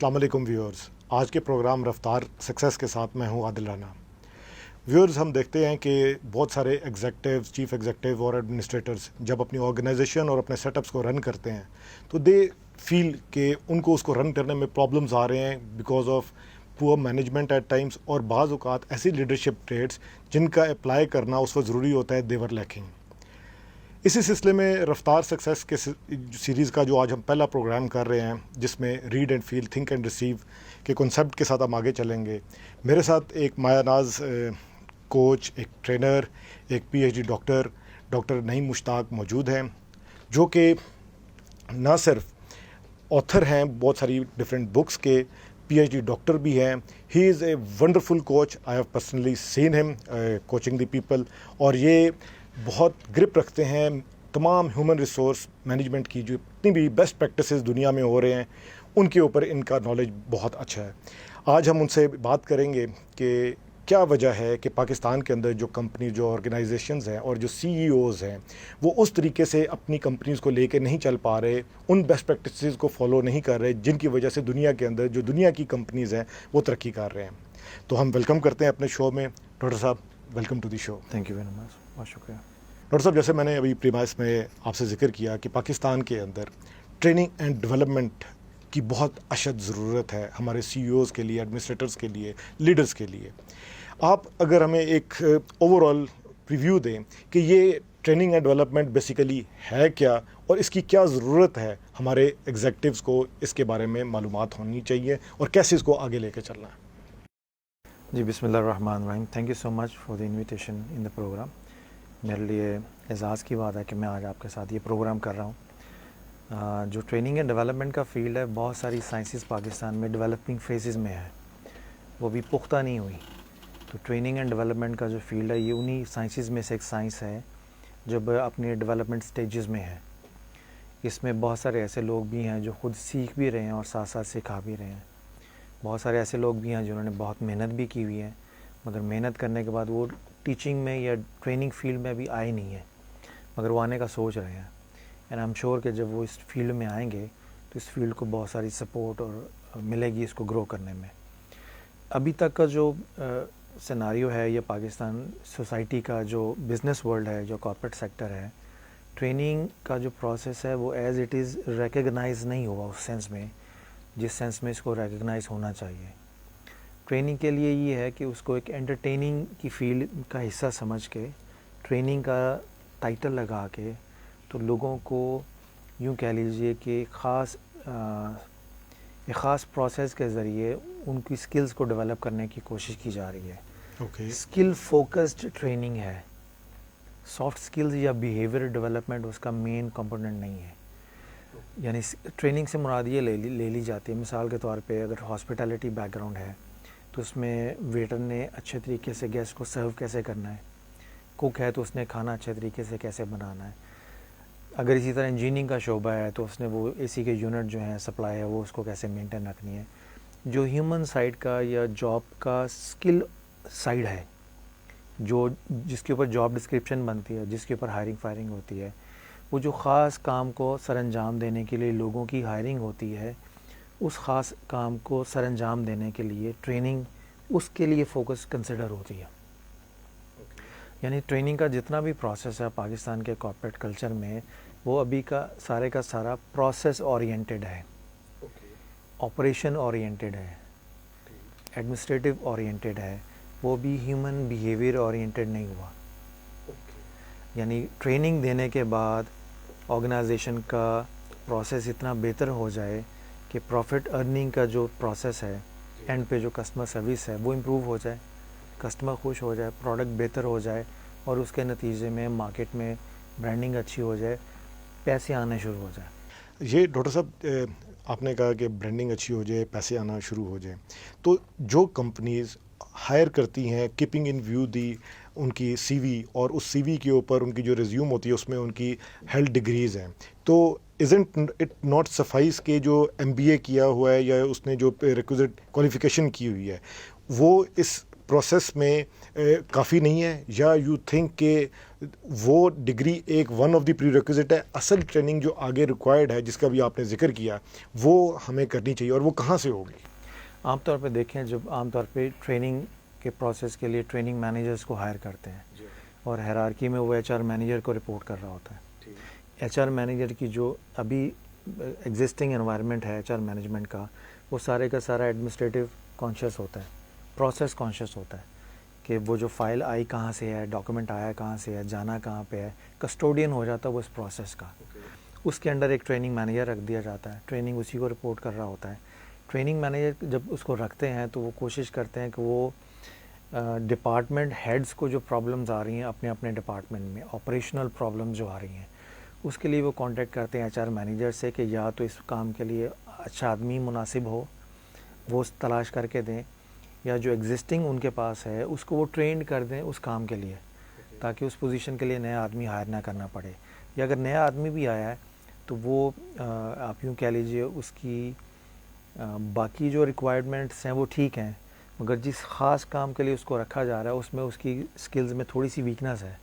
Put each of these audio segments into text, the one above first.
السلام علیکم ویورز، آج کے پروگرام رفتار سکسیس کے ساتھ میں ہوں عادل رانا۔ ویورز، ہم دیکھتے ہیں کہ بہت سارے ایگزیکٹو، چیف ایگزیکٹو اور ایڈمنسٹریٹرز جب اپنی آرگنائزیشن اور اپنے سیٹ اپس کو رن کرتے ہیں تو دے فیل کہ ان کو اس کو رن کرنے میں پرابلمز آ رہے ہیں because of poor management at times, اور بعض اوقات ایسی لیڈرشپ ٹریٹس جن کا اپلائی کرنا اس وقت ضروری ہوتا ہے، دیور لیکنگ۔ اسی سلسلے میں رفتار سکسیس کے سیریز کا جو آج ہم پہلا پروگرام کر رہے ہیں، جس میں read and feel, think and receive کے کنسیپٹ کے ساتھ ہم آگے چلیں گے۔ میرے ساتھ ایک مایا ناز کوچ، ایک ٹرینر، ایک پی ایچ ڈی ڈاکٹر نعیم مشتاق موجود ہیں، جو کہ نہ صرف آتھر ہیں بہت ساری ڈفرینٹ بکس کے، پی ایچ ڈی ڈاکٹر بھی ہیں۔ He is a wonderful coach, I have personally seen him coaching the people, اور یہ بہت گرپ رکھتے ہیں تمام ہیومن ریسورس مینجمنٹ کی جو اتنی بھی بیسٹ پریکٹسز دنیا میں ہو رہے ہیں ان کے اوپر ان کا نالج بہت اچھا ہے۔ آج ہم ان سے بات کریں گے کہ کیا وجہ ہے کہ پاکستان کے اندر جو کمپنی، جو آرگنائزیشنز ہیں اور جو سی ای اوز ہیں، وہ اس طریقے سے اپنی کمپنیز کو لے کے نہیں چل پا رہے، ان بیسٹ پریکٹسز کو فالو نہیں کر رہے جن کی وجہ سے دنیا کے اندر جو دنیا کی کمپنیز ہیں وہ ترقی کر رہے ہیں۔ تو ہم ویلکم کرتے ہیں اپنے شو میں ڈاکٹر صاحب، welcome to the show. Thank you very much, بہت شکریہ۔ ڈاکٹر صاحب، جیسے میں نے ابھی پریمائس میں آپ سے ذکر کیا کہ پاکستان کے اندر ٹریننگ اینڈ ڈیولپمنٹ کی بہت اشد ضرورت ہے ہمارے سی ای اوز کے لیے، ایڈمنسٹریٹرز کے لیے، لیڈرز کے لیے۔ آپ اگر ہمیں ایک اوور آل ریویو دیں کہ یہ ٹریننگ اینڈ ڈیولپمنٹ بیسیکلی ہے کیا، اور اس کی کیا ضرورت ہے، ہمارے ایگزیکٹوز کو اس کے بارے میں معلومات ہونی چاہیے اور کیسے اس کو آگے لے کے چلنا ہے۔ جی، بسم اللہ الرحمن الرحیم۔ Thank you so much for the invitation in the program. میرے لیے اعزاز کی بات ہے کہ میں آج آپ کے ساتھ یہ پروگرام کر رہا ہوں۔ جو ٹریننگ اینڈ ڈیولپمنٹ کا فیلڈ ہے، بہت ساری سائنسز پاکستان میں ڈیولپنگ فیزز میں ہے، وہ بھی پختہ نہیں ہوئی۔ تو ٹریننگ اینڈ ڈیولپمنٹ کا جو فیلڈ ہے، یہ انہی سائنسز میں سے ایک سائنس ہے جب اپنے ڈیولپمنٹ سٹیجز میں ہے۔ اس میں بہت سارے ایسے لوگ بھی ہیں جو خود سیکھ بھی رہے ہیں اور ساتھ ساتھ سکھا بھی رہے ہیں۔ بہت سارے ایسے لوگ بھی ہیں جنہوں نے بہت محنت بھی کی ہوئی ہے، مگر محنت کرنے کے بعد وہ ٹیچنگ میں یا ٹریننگ فیلڈ میں ابھی آئے نہیں ہیں، مگر وہ آنے کا سوچ رہے ہیں۔ اینڈ آئی ایم شیور کہ جب وہ اس فیلڈ میں آئیں گے تو اس فیلڈ کو بہت ساری سپورٹ اور ملے گی اس کو گرو کرنے میں۔ ابھی تک کا جو سیناریو ہے، یہ پاکستان سوسائٹی کا جو بزنس ورلڈ ہے، جو کارپوریٹ سیکٹر ہے، ٹریننگ کا جو پروسیس ہے وہ ایز اٹ از ریکگنائز نہیں ہوا اس سینس میں جس سینس میں اس کو ریکگنائز ہونا چاہیے۔ ٹریننگ کے لیے یہ ہے کہ اس کو ایک انٹرٹیننگ کی فیلڈ کا حصہ سمجھ کے ٹریننگ کا ٹائٹل لگا کے تو لوگوں کو یوں کہہ لیجئے کہ ایک خاص پروسیس کے ذریعے ان کی سکلز کو ڈیولپ کرنے کی کوشش کی جا رہی ہے۔ اسکل فوکسڈ ٹریننگ ہے، سافٹ سکلز یا بیہیویئر ڈیولپمنٹ اس کا مین کمپوننٹ نہیں ہے۔ یعنی ٹریننگ سے مراد یہ لے لی جاتی ہے، مثال کے طور پہ اگر ہاسپٹیلٹی بیک گراؤنڈ ہے تو اس میں ویٹر نے اچھے طریقے سے گیسٹ کو سرو کیسے کرنا ہے، کوک ہے تو اس نے کھانا اچھے طریقے سے کیسے بنانا ہے۔ اگر اسی طرح انجینئرنگ کا شعبہ ہے تو اس نے وہ اے سی کے یونٹ جو ہیں سپلائی ہے وہ اس کو کیسے مینٹین رکھنی ہے۔ جو ہیومن سائڈ کا یا جاب کا اسکل سائڈ ہے، جس کے اوپر جاب ڈسکرپشن بنتی ہے، جس کے اوپر ہائرنگ فائرنگ ہوتی ہے، وہ جو خاص کام کو سر انجام دینے کے لیے لوگوں کی ہائرنگ ہوتی ہے، اس خاص کام کو سر انجام دینے کے لیے ٹریننگ اس کے لیے فوکس کنسیڈر ہوتی ہے۔ یعنی ٹریننگ کا جتنا بھی پروسیس ہے پاکستان کے کارپوریٹ کلچر میں، وہ ابھی کا سارا پروسیس اورینٹڈ ہے، آپریشن اورینٹڈ ہے، ایڈمنسٹریٹو اورینٹڈ ہے، وہ بھی ہیومن بیہیویئر اورینٹڈ نہیں ہوا۔ یعنی ٹریننگ دینے کے بعد آرگنائزیشن کا پروسیس اتنا بہتر ہو جائے کہ پروفٹ ارننگ کا جو پروسیس ہے، اینڈ پہ جو کسٹمر سروس ہے وہ امپروو ہو جائے، کسٹمر خوش ہو جائے، پروڈکٹ بہتر ہو جائے، اور اس کے نتیجے میں مارکیٹ میں برانڈنگ اچھی ہو جائے، پیسے آنے شروع ہو جائے۔ یہ ڈاکٹر صاحب، آپ نے کہا کہ برانڈنگ اچھی ہو جائے، پیسے آنا شروع ہو جائیں، تو جو کمپنیز ہائر کرتی ہیں کیپنگ ان ویو دی ان کی سی وی، اور اس سی وی کے اوپر ان کی جو ریزیوم ہوتی ہے اس میں ان کی ہیلتھ ڈگریز ہیں، تو ازنٹ اٹ ناٹ سفائز کہ جو ایم بی اے کیا ہوا ہے یا اس نے جو ریکوزٹ کوالیفیکیشن کی ہوئی ہے وہ اس پروسیس میں کافی نہیں ہے، یا یو تھنک کہ وہ ڈگری ایک one of the prerequisite ہے، اصل ٹریننگ جو آگے ریکوائرڈ ہے جس کا بھی آپ نے ذکر کیا وہ ہمیں کرنی چاہیے، اور وہ کہاں سے ہوگی؟ عام طور پہ دیکھیں، جب عام طور پہ ٹریننگ کے پروسیس کے لیے ٹریننگ مینیجرز کو ہائر کرتے ہیں اور ہیرارکی میں وہ ایچ آر مینیجر کو رپورٹ کر رہا ہوتا ہے. ایچ آر مینیجر کی جو ابھی ایگزسٹنگ انوائرمنٹ ہے ایچ آر مینجمنٹ کا، وہ سارے کا سارا ایڈمنسٹریٹو کانشیس ہوتا ہے، پروسیس کانشیس ہوتا ہے کہ وہ جو فائل آئی کہاں سے ہے، ڈاکومنٹ آیا کہاں سے ہے، جانا کہاں پہ ہے، کسٹوڈین ہو جاتا ہے وہ اس پروسیس کا. اس کے انڈر ایک ٹریننگ مینیجر رکھ دیا جاتا ہے، ٹریننگ اسی کو رپورٹ کر رہا ہوتا ہے. ٹریننگ مینیجر جب اس کو رکھتے ہیں تو وہ کوشش کرتے ہیں کہ وہ ڈپارٹمنٹ ہیڈز کو جو پرابلمز آ رہی ہیں اپنے اپنے ڈپارٹمنٹ میں، آپریشنل پرابلمز جو آ رہی ہیں، اس کے لیے وہ کانٹیکٹ کرتے ہیں ایچ آر مینیجر سے کہ یا تو اس کام کے لیے اچھا آدمی مناسب ہو وہ تلاش کر کے دیں، یا جو ایگزسٹنگ ان کے پاس ہے اس کو وہ ٹرینڈ کر دیں اس کام کے لیے، تاکہ اس پوزیشن کے لیے نیا آدمی ہائر نہ کرنا پڑے. یا اگر نیا آدمی بھی آیا ہے تو وہ آپ یوں کہہ لیجئے اس کی باقی جو ریکوائرمنٹس ہیں وہ ٹھیک ہیں، مگر جس خاص کام کے لیے اس کو رکھا جا رہا ہے اس میں اس کی سکلز میں تھوڑی سی ویکنس ہے،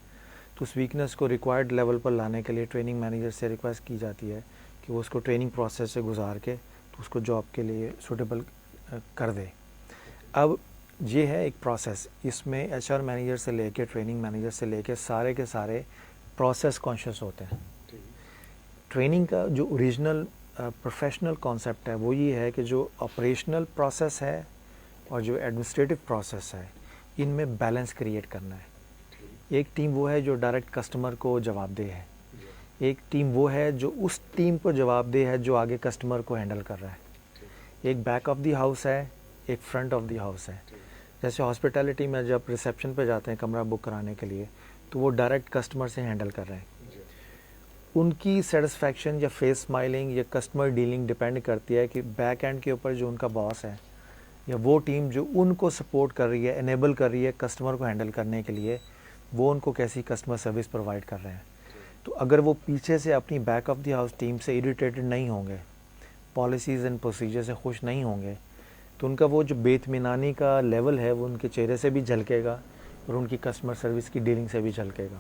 تو اس ویکنس کو ریکوائرڈ لیول پر لانے کے لیے ٹریننگ مینیجر سے ریکویسٹ کی جاتی ہے کہ وہ اس کو ٹریننگ پروسیس سے گزار کے تو اس کو جاب کے لیے سوٹیبل کر دے. اب یہ ہے ایک پروسیس، اس میں ایچ آر مینیجر سے لے کے ٹریننگ مینیجر سے لے کے سارے کے سارے پروسیس کانشیس ہوتے ہیں. ٹریننگ کا جو اوریجنل پروفیشنل کانسیپٹ ہے وہ یہ ہے کہ جو آپریشنل پروسیس ہے اور جو ایڈمنسٹریٹو پروسیس ہے ان میں بیلنس کریٹ کرنا ہے. ایک ٹیم وہ ہے جو ڈائریکٹ کسٹمر کو جواب دہ ہے، ایک ٹیم وہ ہے جو اس ٹیم کو جواب دہ ہے جو آگے کسٹمر کو ہینڈل کر رہا ہے. ایک بیک آف دی ہاؤس ہے، ایک فرنٹ آف دی ہاؤس ہے. جیسے ہاسپٹیلٹی میں جب ریسیپشن پہ جاتے ہیں کمرہ بک کرانے کے لیے تو وہ ڈائریکٹ کسٹمر سے ہینڈل کر رہے ہیں. ان کی سیٹسفیکشن یا فیس اسمائلنگ یا کسٹمر ڈیلنگ ڈپینڈ کرتی ہے کہ بیک اینڈ کے اوپر جو ان کا باس ہے یا وہ ٹیم جو ان کو سپورٹ کر رہی ہے، انیبل کر رہی ہے کسٹمر کو ہینڈل کرنے کے لیے، وہ ان کو کیسی کسٹمر سروس پرووائڈ کر رہے ہیں. تو اگر وہ پیچھے سے اپنی back of the house team سے اریٹیٹڈ نہیں ہوں گے، پالیسیز اینڈ پروسیجر سے خوش نہیں ہوں گے، تو ان کا وہ جو بے اطمینانی کا لیول ہے وہ ان کے چہرے سے بھی جھلکے گا اور ان کی کسٹمر سروس کی ڈیلنگ سے بھی جھلکے گا.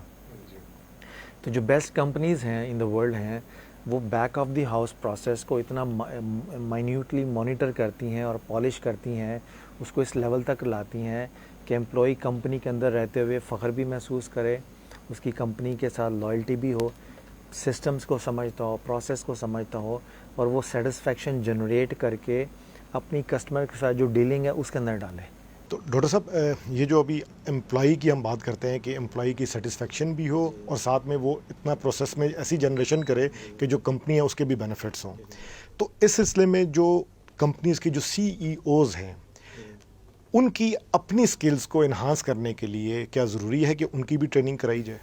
تو جو بیسٹ کمپنیز ہیں ان دا ورلڈ ہیں وہ back of the house process کو اتنا مائنیوٹلی مانیٹر کرتی ہیں اور پالش کرتی ہیں، اس کو اس لیول تک لاتی ہیں کہ امپلائی کمپنی کے اندر رہتے ہوئے فخر بھی محسوس کرے، اس کی کمپنی کے ساتھ لائلٹی بھی ہو، سسٹمز کو سمجھتا ہو، پروسیس کو سمجھتا ہو، اور وہ سیٹسفیکشن جنریٹ کر کے اپنی کسٹمر کے ساتھ جو ڈیلنگ ہے اس کے اندر ڈالے. تو ڈاکٹر صاحب یہ جو ابھی امپلائی کی ہم بات کرتے ہیں کہ امپلائی کی سیٹسفیکشن بھی ہو اور ساتھ میں وہ اتنا پروسیس میں ایسی جنریشن کرے کہ جو کمپنی ہے اس کے بھی بینیفٹس ہوں، تو اس سلسلے میں جو کمپنیز کی جو سی ای اوز ہیں ان کی اپنی سکلز کو انہانس کرنے کے لیے کیا ضروری ہے کہ ان کی بھی ٹریننگ کرائی جائے؟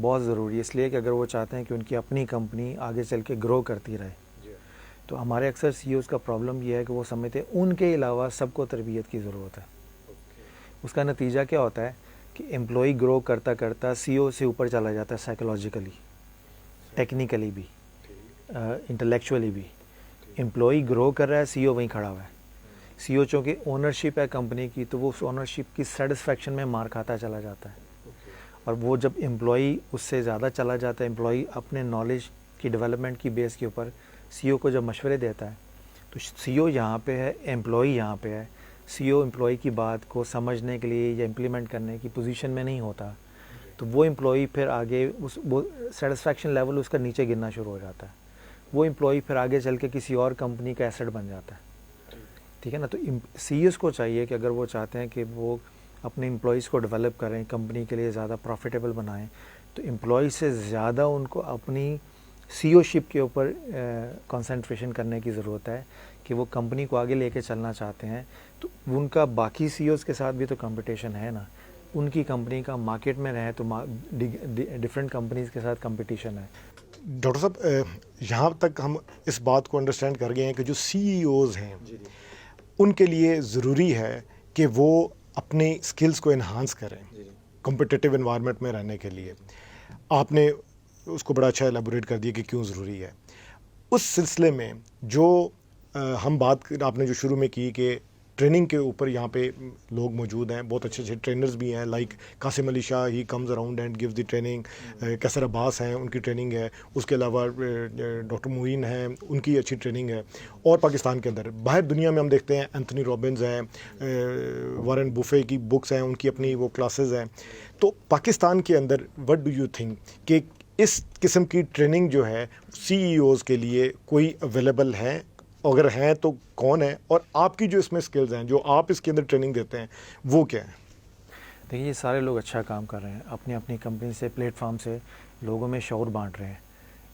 بہت ضروری ہے، اس لیے کہ اگر وہ چاہتے ہیں کہ ان کی اپنی کمپنی آگے چل کے گرو کرتی رہے. تو ہمارے اکثر سی اوز کا پرابلم یہ ہے کہ وہ سمجھتے ہیں ان کے علاوہ سب کو تربیت کی ضرورت ہے. اس کا نتیجہ کیا ہوتا ہے کہ امپلائی گرو کرتا کرتا سی او سے اوپر چلا جاتا ہے، سائیکولوجیکلی، ٹیکنیکلی بھی، انٹلیکچولی بھی. امپلائی گرو کر رہا ہے، سی او وہیں کھڑا ہوا ہے. سی او چونکہ اونرشپ ہے کمپنی کی تو وہ اس اونرشپ کی سیٹسفیکشن میں مار کھاتا چلا جاتا ہے. اور وہ جب امپلائی اس سے زیادہ چلا جاتا ہے، امپلائی اپنے نالج کی ڈیولپمنٹ کی بیس کے اوپر سی او کو جب مشورے دیتا ہے تو سی او یہاں پہ ہے، امپلائی یہاں پہ ہے. سی او امپلائی کی بات کو سمجھنے کے لیے یا امپلیمنٹ کرنے کی پوزیشن میں نہیں ہوتا تو وہ امپلائی پھر آگے وہ سیٹسفیکشن لیول اس کا نیچے گرنا شروع ہو جاتا ہے. وہ امپلائی پھر آگے چل کے کسی اور کمپنی کا ایسٹ بن جاتا ہے. ٹھیک ہے نا. تو سی ایس کو چاہیے کہ اگر وہ چاہتے ہیں کہ وہ اپنے امپلائیز کو ڈیولپ کریں، کمپنی کے لیے زیادہ پروفیٹیبل بنائیں، تو امپلائی سے زیادہ ان کو اپنی سی او شپ کے اوپر کنسنٹریشن کرنے کی ضرورت ہے کہ وہ کمپنی کو آگے لے کے چلنا چاہتے ہیں. تو ان کا باقی سی اوز کے ساتھ بھی تو کمپٹیشن ہے نا. ان کی کمپنی کا مارکیٹ میں رہے تو ڈفرینٹ کمپنیز کے ساتھ کمپٹیشن ہے. ڈاکٹر صاحب یہاں تک ہم اس بات کو انڈرسٹینڈ کر گئے ہیں کہ جو سی ای اوز ہیں ان کے لیے ضروری ہے کہ وہ اپنی سکلز کو انہانس کریں کمپٹیٹیو انوائرمنٹ میں رہنے کے لیے. آپ نے اس کو بڑا اچھا ایلیبوریٹ کر دیا کہ کیوں ضروری ہے. اس سلسلے میں جو ہم بات آپ نے جو شروع میں کی کہ ٹریننگ کے اوپر یہاں پہ لوگ موجود ہیں, بہت اچھے اچھے ٹرینرز بھی ہیں, like Qasim Ali Shah, he comes around and gives the training. کیسر عباس ہیں, ان کی ٹریننگ ہے. اس کے علاوہ ڈاکٹر معین ہیں, ان کی اچھی ٹریننگ ہے. اور پاکستان کے اندر باہر دنیا میں ہم دیکھتے ہیں اینتھنی رابنز ہیں, وارن بوفے کی بکس ہیں, ان کی اپنی وہ کلاسز ہیں. تو پاکستان کے اندر وٹ ڈو یو تھنک کہ اس قسم کی ٹریننگ جو ہے سی ای اوز کے لیے کوئی اویلیبل ہے؟ اگر ہیں تو کون ہے, اور آپ کی جو اس میں سکلز ہیں جو آپ اس کے اندر ٹریننگ دیتے ہیں وہ کیا ہیں؟ دیکھیے یہ سارے لوگ اچھا کام کر رہے ہیں, اپنی اپنی کمپنی سے, پلیٹ فارم سے لوگوں میں شعور بانٹ رہے ہیں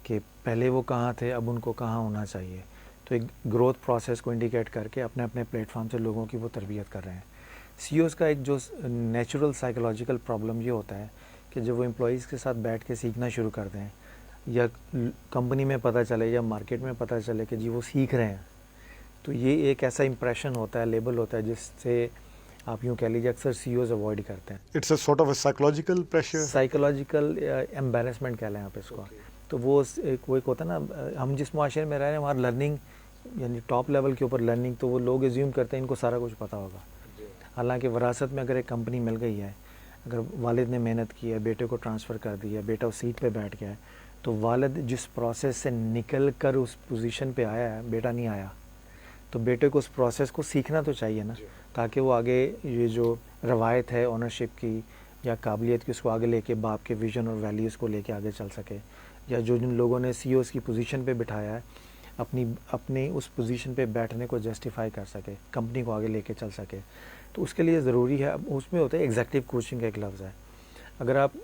کہ پہلے وہ کہاں تھے, اب ان کو کہاں ہونا چاہیے. تو ایک گروتھ پروسیس کو انڈیکیٹ کر کے اپنے اپنے پلیٹ فارم سے لوگوں کی وہ تربیت کر رہے ہیں. سی اوز کا ایک جو نیچرل سائیکولوجیکل پرابلم یہ ہوتا ہے کہ جب وہ امپلائیز کے ساتھ بیٹھ کے سیکھنا شروع کر دیں, یا کمپنی میں پتہ چلے یا مارکیٹ میں پتہ چلے کہ جی وہ سیکھ رہے ہیں, تو یہ ایک ایسا امپریشن ہوتا ہے, لیبل ہوتا ہے, جس سے آپ یوں کہہ لیجیے اکثر سی اوز اوائڈ کرتے ہیں. It's a sort of a psychological pressure, psychological embarrassment کہہ لیں آپ اس کو. تو وہ ایک ہوتا ہے نا, ہم جس معاشرے میں رہ رہے ہیں وہاں لرننگ یعنی ٹاپ لیول کے اوپر لرننگ, تو وہ لوگ ایزیوم کرتے ہیں ان کو سارا کچھ پتہ ہوگا. حالانکہ وراثت میں اگر ایک کمپنی مل گئی ہے, اگر والد نے محنت کی ہے, بیٹے کو ٹرانسفر کر دیا, بیٹا اس سیٹ پہ بیٹھ گیا ہے, تو والد جس پروسیس سے نکل کر اس پوزیشن پہ آیا ہے, بیٹا نہیں آیا, تو بیٹے کو اس پروسیس کو سیکھنا تو چاہیے نا, تاکہ وہ آگے یہ جو روایت ہے اونرشپ کی یا قابلیت کی, اس کو آگے لے کے باپ کے ویژن اور ویلیوز کو لے کے آگے چل سکے. یا جو جن لوگوں نے سی اوز کی پوزیشن پہ بٹھایا ہے, اپنی اس پوزیشن پہ بیٹھنے کو جسٹیفائی کر سکے, کمپنی کو آگے لے کے چل سکے. تو اس کے لیے ضروری ہے, اس میں ہوتا ہے ایگزیکٹو کوچنگ کا ایک لفظ ہے. اگر آپ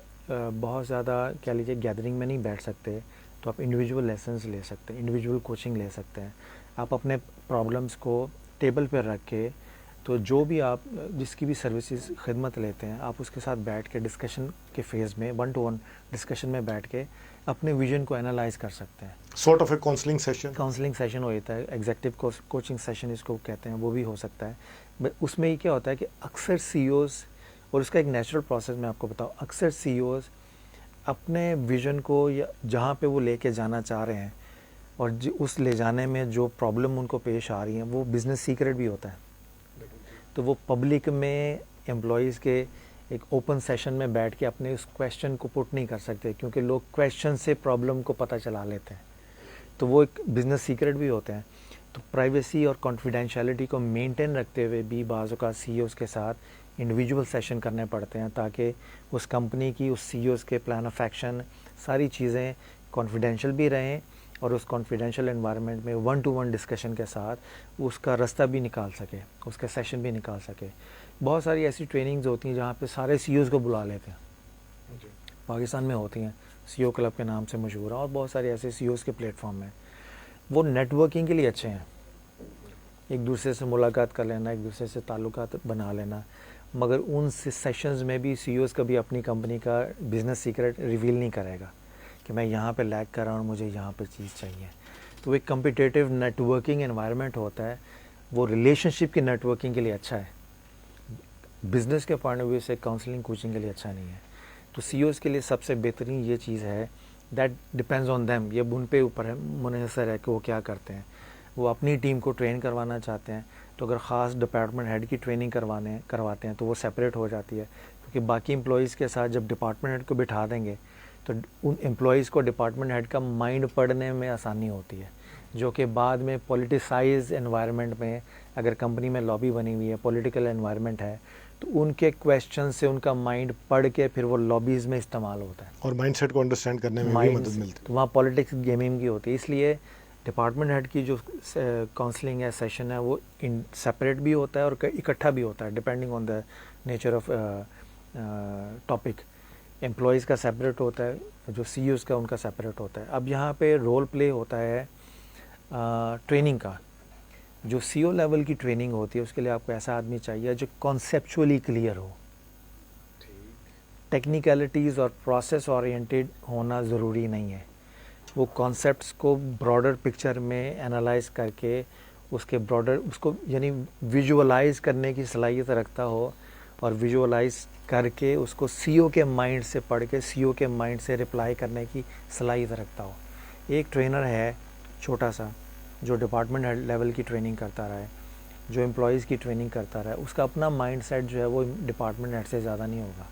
بہت زیادہ کہہ لیجیے گیدرنگ میں نہیں بیٹھ سکتے, تو آپ انڈیویجول لیسنس لے سکتے ہیں, انڈیویجول کوچنگ لے سکتے ہیں. آپ اپنے پرابلمس کو ٹیبل پہ رکھ کے, تو جو بھی آپ جس کی بھی سروسز خدمت لیتے ہیں, آپ اس کے ساتھ بیٹھ کے ڈسکشن کے فیز میں 1-to-1 ڈسکشن میں بیٹھ کے اپنے ویژن کو انالائز کر سکتے ہیں. Sort of a counselling session, counselling session ہوتا ہے, ایگزیکٹو کوچنگ سیشن اس کو کہتے ہیں, وہ بھی ہو سکتا ہے. اس میں یہ کیا ہوتا ہے کہ اکثر سی اوز, اور اس کا ایک نیچرل پروسیس میں آپ کو بتاؤں, اکثر سی اوز اپنے ویژن کو یا جہاں پہ وہ لے کے جانا چاہ رہے ہیں, اور اس لے جانے میں جو پرابلم ان کو پیش آ رہی ہیں, وہ بزنس سیکرٹ بھی ہوتا ہے. تو وہ پبلک میں امپلائیز کے ایک اوپن سیشن میں بیٹھ کے اپنے اس کویشچن کو پٹ نہیں کر سکتے, کیونکہ لوگ کویشچن سے پرابلم کو پتہ چلا لیتے ہیں. تو وہ ایک بزنس سیکرٹ بھی ہوتے ہیں. تو پرائیویسی اور کانفیڈینشیلٹی کو مینٹین رکھتے ہوئے بھی بعض اوقات سی اوز کے ساتھ انڈیویجول سیشن کرنے پڑتے ہیں, تاکہ اس کمپنی کی, اس سی اوز کے پلان آف ایکشن, ساری چیزیں کانفیڈینشیل بھی رہیں, اور اس کانفیڈینشیل انوائرمنٹ میں 1-to-1 ڈسکشن کے ساتھ اس کا رستہ بھی نکال سکے, اس کا سیشن بھی نکال سکے. بہت ساری ایسی ٹریننگز ہوتی ہیں جہاں پہ سارے سی اوز کو بلا لیتے ہیں, پاکستان میں ہوتی ہیں, سی او کلب کے نام سے مشہور ہیں, اور بہت سارے ایسے سی اوز کے پلیٹ فارم ہیں. وہ نیٹ ورکنگ کے لیے اچھے ہیں, ایک دوسرے سے ملاقات کر لینا, ایک دوسرے سے تعلقات بنا لینا, مگر ان سیشنز میں بھی سی اوز کبھی اپنی کمپنی کا بزنس سیکرٹ ریویل نہیں کرے گا کہ میں یہاں پہ لیگ کر رہا ہوں, مجھے یہاں پہ چیز چاہیے. تو ایک کمپیٹیٹیو نیٹ ورکنگ انوائرمنٹ ہوتا ہے, وہ ریلیشن شپ کی نیٹ ورکنگ کے لیے اچھا ہے, بزنس کے پوائنٹ آف ویو سے کاؤنسلنگ کوچنگ کے لیے اچھا نہیں ہے. تو سی اوز کے لیے سب سے بہترین یہ چیز ہے, دیٹ ڈپینڈز آن دیم, یہ ان پہ اوپر ہے, منحصر ہے کہ وہ کیا کرتے ہیں. وہ اپنی ٹیم کو ٹرین کروانا چاہتے ہیں, تو اگر خاص ڈپارٹمنٹ ہیڈ کی ٹریننگ کرواتے ہیں تو وہ سیپریٹ ہو جاتی ہے, کیونکہ باقی امپلائیز کے ساتھ جب ڈپارٹمنٹ ہیڈ کو بٹھا دیں گے تو ان امپلائیز کو ڈپارٹمنٹ ہیڈ کا مائنڈ پڑھنے میں آسانی ہوتی ہے, جو کہ بعد میں پولیٹیسائز انوائرمنٹ میں, اگر کمپنی میں لابی بنی ہوئی ہے, پولیٹیکل انوائرمنٹ ہے, تو ان کے کویشچن سے ان کا مائنڈ پڑھ کے پھر وہ لابیز میں استعمال ہوتا ہے, اور مائنڈ سیٹ کو انڈرسٹینڈ کرنے میں بھی مدد ملتی ہے. تو وہاں پالیٹکس گیمنگ کی ہوتی ہے. اس لیے ڈپارٹمنٹ ہیڈ کی جو کاؤنسلنگ ہے, سیشن ہے, وہ سیپریٹ بھی ہوتا ہے اور اکٹھا بھی ہوتا ہے, depending on the nature of topic. Employees کا سیپریٹ ہوتا ہے, جو سی اوز کا ان کا سیپریٹ ہوتا ہے. اب یہاں پہ رول پلے ہوتا ہے ٹریننگ کا. جو سی او لیول کی ٹریننگ ہوتی ہے اس کے لیے آپ کو ایسا آدمی چاہیے جو کانسیپچولی کلیئر ہو. ٹیکنیکلٹیز اور پروسیس اورینٹیڈ ہونا ضروری نہیں ہے, وہ کانسیپٹس کو براڈر پکچر میں انالائز کر کے اس کے براڈر, اس کو یعنی ویژولائز کرنے کی صلاحیت رکھتا ہو, اور ویژولائز کر کے اس کو سی او کے مائنڈ سے پڑھ کے سی او کے مائنڈ سے رپلائی کرنے کی صلاحیت رکھتا ہو. ایک ٹرینر ہے چھوٹا سا جو ڈپارٹمنٹ ہیڈ لیول کی ٹریننگ کرتا رہا ہے, جو امپلائیز کی ٹریننگ کرتا رہا ہے، اس کا اپنا مائنڈ سیٹ جو ہے وہ ڈپارٹمنٹ ہیڈ سے زیادہ نہیں ہوگا.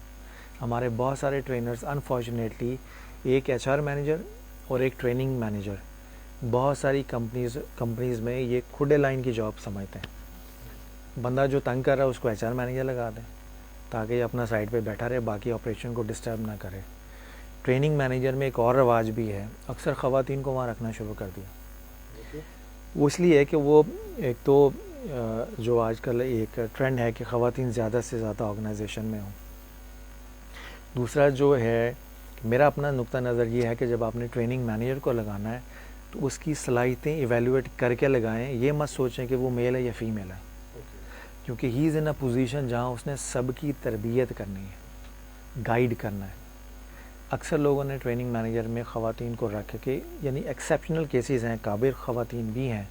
ہمارے بہت سارے ٹرینرز انفارچونیٹلی ایک ایچ آر مینیجر اور ایک ٹریننگ مینیجر بہت ساری کمپنیز میں یہ کھڈے لائن کی جاب سمجھتے ہیں. بندہ جو تنگ کر رہا ہے اس کو ایچ آر مینیجر لگا دیں تاکہ یہ اپنا سائٹ پہ بیٹھا رہے، باقی آپریشن کو ڈسٹرب نہ کرے. ٹریننگ مینیجر میں ایک اور رواج بھی ہے، اکثر خواتین کو وہاں رکھنا شروع کر دیا. وہ اس لیے ہے کہ وہ ایک تو جو آج کل ایک ٹرینڈ ہے کہ خواتین زیادہ سے زیادہ آرگنائزیشن میں ہوں. دوسرا جو ہے میرا اپنا نقطہ نظر یہ ہے کہ جب آپ نے ٹریننگ مینیجر کو لگانا ہے تو اس کی صلاحیتیں ایویلویٹ کر کے لگائیں. یہ مت سوچیں کہ وہ میل ہے یا فیمیل ہے، کیونکہ ہی از ان اے پوزیشن جہاں اس نے سب کی تربیت کرنی ہے، گائیڈ کرنا ہے. اکثر لوگوں نے ٹریننگ مینیجر میں خواتین کو رکھ کے، یعنی ایکسیپشنل کیسز ہیں، قابل خواتین بھی ہیں،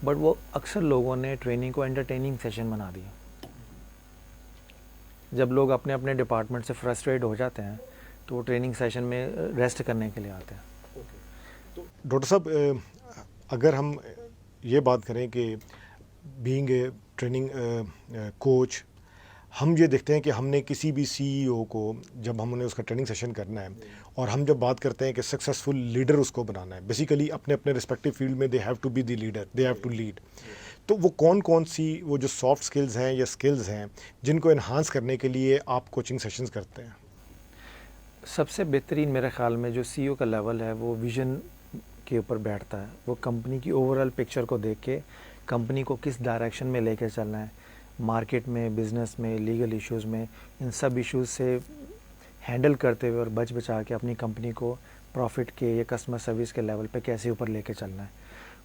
بٹ وہ اکثر لوگوں نے ٹریننگ کو انٹرٹیننگ سیشن بنا دیا. جب لوگ اپنے اپنے ڈپارٹمنٹ سے فرسٹریٹ ہو جاتے ہیں تو وہ ٹریننگ سیشن میں ریسٹ کرنے کے لیے آتے ہیں. تو ڈاکٹر صاحب اگر ہم یہ بات کریں کہ بینگ اے ٹریننگ کوچ، ہم یہ دیکھتے ہیں کہ ہم نے کسی بھی سی ای او کو جب ہم نے اس کا ٹریننگ سیشن کرنا ہے، اور ہم جب بات کرتے ہیں کہ سکسیزفل لیڈر اس کو بنانا ہے، بیسیکلی اپنے اپنے رسپیکٹیو فیلڈ میں they have to be the leader, they have to lead. تو وہ کون سی وہ جو سافٹ سکلز ہیں یا سکلز ہیں جن کو انہانس کرنے کے لیے آپ کوچنگ سیشنز کرتے ہیں؟ سب سے بہترین میرے خیال میں جو سی او کا لیول ہے وہ ویژن کے اوپر بیٹھتا ہے. وہ کمپنی کی اوور آل پکچر کو دیکھ کے کمپنی کو کس ڈائریکشن میں لے کے چلنا ہے، مارکیٹ میں، بزنس میں، لیگل ایشوز میں، ان سب ایشوز سے ہینڈل کرتے ہوئے اور بچ بچا کے اپنی کمپنی کو پروفٹ کے یا کسٹمر سروس کے لیول پہ کیسے اوپر لے کے چلنا ہے.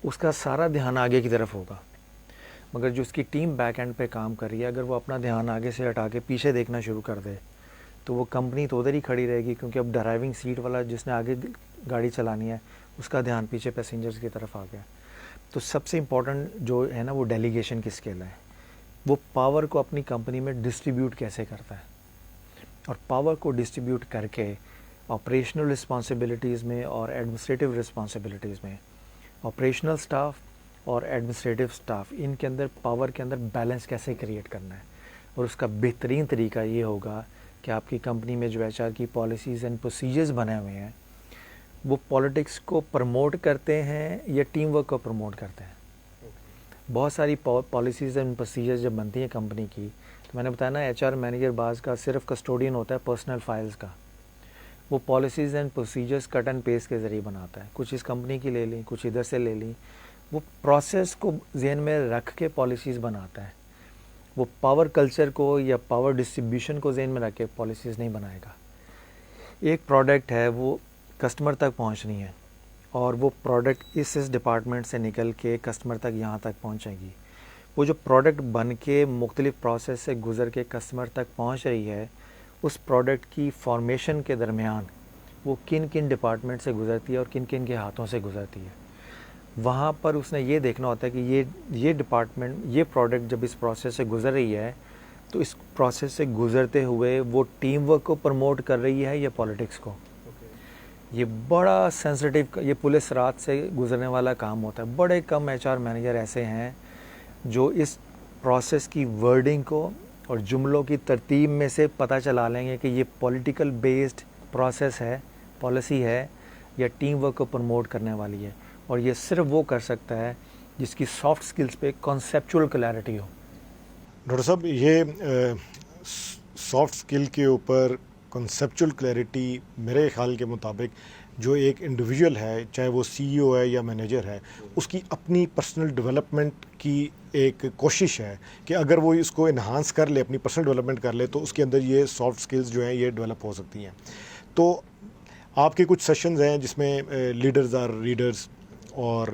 اس کا سارا دھیان آگے کی طرف ہوگا. مگر جو اس کی ٹیم بیک اینڈ پہ کام کر رہی ہے، اگر وہ اپنا دھیان آگے سے ہٹا کے پیچھے دیکھنا شروع کر دے تو وہ کمپنی تو ادھر ہی کھڑی رہے گی، کیونکہ اب ڈرائیونگ سیٹ والا جس نے آگے گاڑی چلانی ہے اس کا دھیان پیچھے پیسنجرز کی طرف آ گیا. تو سب سے امپورٹنٹ جو ہے نا وہ ڈیلیگیشن کی اسکل ہے. وہ پاور کو اپنی کمپنی میں ڈسٹریبیوٹ کیسے کرتا ہے، اور پاور کو ڈسٹریبیوٹ کر کے آپریشنل رسپانسبلٹیز میں اور ایڈمنسٹریٹو رسپانسبلٹیز میں آپریشنل سٹاف اور ایڈمنسٹریٹو سٹاف ان کے اندر پاور کے اندر بیلنس کیسے کریٹ کرنا ہے. اور اس کا بہترین طریقہ یہ ہوگا کہ آپ کی کمپنی میں جو ایچ آر کی پالیسیز اینڈ پروسیجرز بنے ہوئے ہیں وہ پالیٹکس کو پروموٹ کرتے ہیں یا ٹیم ورک کو پروموٹ کرتے ہیں. بہت ساری پالیسیز اینڈ پروسیجرز جب بنتی ہیں کمپنی کی، تو میں نے بتایا نا ایچ آر مینیجر بعض کا صرف کسٹوڈین ہوتا ہے پرسنل فائلز کا. وہ policies and procedures cut and paste کے ذریعے بناتا ہے. کچھ اس کمپنی کی لے لیں، کچھ ادھر سے لے لیں. وہ پروسیس کو ذہن میں رکھ کے پالیسیز بناتا ہے. وہ پاور کلچر کو یا پاور ڈسٹریبیوشن کو ذہن میں رکھ کے پالیسیز نہیں بنائے گا. ایک پروڈکٹ ہے وہ کسٹمر تک پہنچنی ہے، اور وہ پروڈکٹ اس ڈپارٹمنٹ سے نکل کے کسٹمر تک یہاں تک پہنچے گی. وہ جو پروڈکٹ بن کے مختلف پروسیس سے گزر کے کسٹمر تک پہنچ رہی ہے، اس پروڈکٹ کی فارمیشن کے درمیان وہ کن کن ڈپارٹمنٹ سے گزرتی ہے اور کن کن کے ہاتھوں سے گزرتی ہے. وہاں پر اس نے یہ دیکھنا ہوتا ہے کہ یہ ڈپارٹمنٹ، یہ پروڈکٹ جب اس پروسیس سے گزر رہی ہے تو اس پروسیس سے گزرتے ہوئے وہ ٹیم ورک کو پروموٹ کر رہی ہے یا پالیٹکس کو. یہ بڑا سینسٹیو، یہ پولیس رات سے گزرنے والا کام ہوتا ہے. بڑے کم ایچ آر مینیجر ایسے ہیں جو اس پروسیس کی ورڈنگ کو اور جملوں کی ترتیب میں سے پتہ چلا لیں گے کہ یہ پولیٹیکل بیسڈ پروسیس ہے، پالیسی ہے، یا ٹیم ورک کو پروموٹ کرنے والی ہے. اور یہ صرف وہ کر سکتا ہے جس کی سافٹ سکلز پہ کانسیپچول کلیئرٹی ہو. ڈاکٹر صاحب یہ سافٹ سکل کے اوپر کنسیپچول کلیئرٹی میرے خیال کے مطابق جو ایک انڈیویجول ہے، چاہے وہ سی ای او ہے یا مینیجر ہے، اس کی اپنی پرسنل ڈیولپمنٹ کی ایک کوشش ہے کہ اگر وہ اس کو انہانس کر لے، اپنی پرسنل ڈیولپمنٹ کر لے، تو اس کے اندر یہ سافٹ سکلز جو ہیں یہ ڈیولپ ہو سکتی ہیں. تو آپ کے کچھ سیشنز ہیں جس میں لیڈرز آر ریڈرز اور